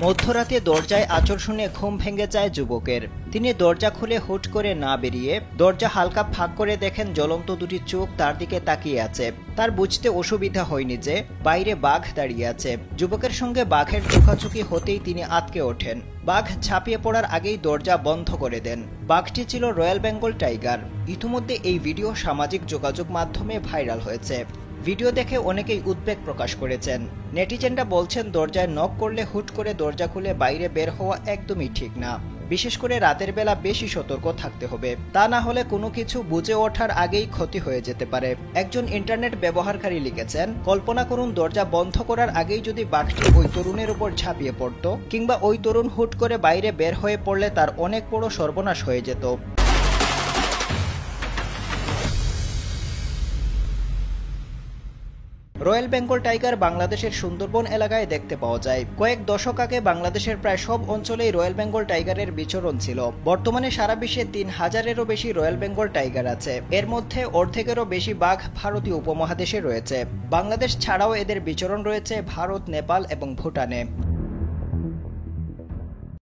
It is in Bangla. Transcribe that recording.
মধ্যরাতে দরজায় আঁচড় শুনে ঘুম ভেঙে যায় যুবকের। তিনি দরজা খুলে হুট করে না বেরিয়ে দরজা হালকা ফাঁক করে দেখেন জ্বলন্ত দুটি চোখ তার দিকে তাকিয়ে আছে। তার বুঝতে অসুবিধা হয়নি যে বাইরে বাঘ দাঁড়িয়ে আছে। যুবকের সঙ্গে বাঘের চোখাচোখি হতেই তিনি আঁতকে ওঠেন। বাঘ ঝাঁপিয়ে পড়ার আগেই দরজা বন্ধ করে দেন। বাঘটি ছিল রয়্যাল বেঙ্গল টাইগার। ইতিমধ্যে এই ভিডিও সামাজিক যোগাযোগ মাধ্যমে ভাইরাল হয়েছে। ভিডিও দেখে অনেকেই উদ্বেগ প্রকাশ করেছেন। নেটিজেনরা বলছেন দরজায় নক করলে হুট করে দরজা খুলে বাইরে বের হওয়া একদমই ঠিক না। বিশেষ করে রাতের বেলা বেশি সতর্ক থাকতে হবে, তা না হলে কোনো কিছু বুঝে ওঠার আগেই ক্ষতি হয়ে যেতে পারে। একজন ইন্টারনেট ব্যবহারকারী লিখেছেন, কল্পনা করুন দরজা বন্ধ করার আগেই যদি বাঘটি ওই তরুণের উপর ঝাঁপিয়ে পড়ত, কিংবা ওই তরুণ হুট করে বাইরে বের হয়ে পড়লে তার অনেক বড় সর্বনাশ হয়ে যেত। রয়্যাল বেঙ্গল টাইগার বাংলাদেশের সুন্দরবন এলাকায় দেখতে পাওয়া যায়। কয়েক দশক আগে বাংলাদেশের প্রায় সব অঞ্চলেই রয়্যাল বেঙ্গল টাইগারের বিচরণ ছিল। বর্তমানে সারা বিশ্বে ৩,০০০-এরও বেশি রয়্যাল বেঙ্গল টাইগার আছে। এর মধ্যে অর্ধেকেরও বেশি বাঘ ভারতীয় উপমহাদেশে রয়েছে। বাংলাদেশ ছাড়াও এদের বিচরণ রয়েছে ভারত, নেপাল এবং ভুটানে।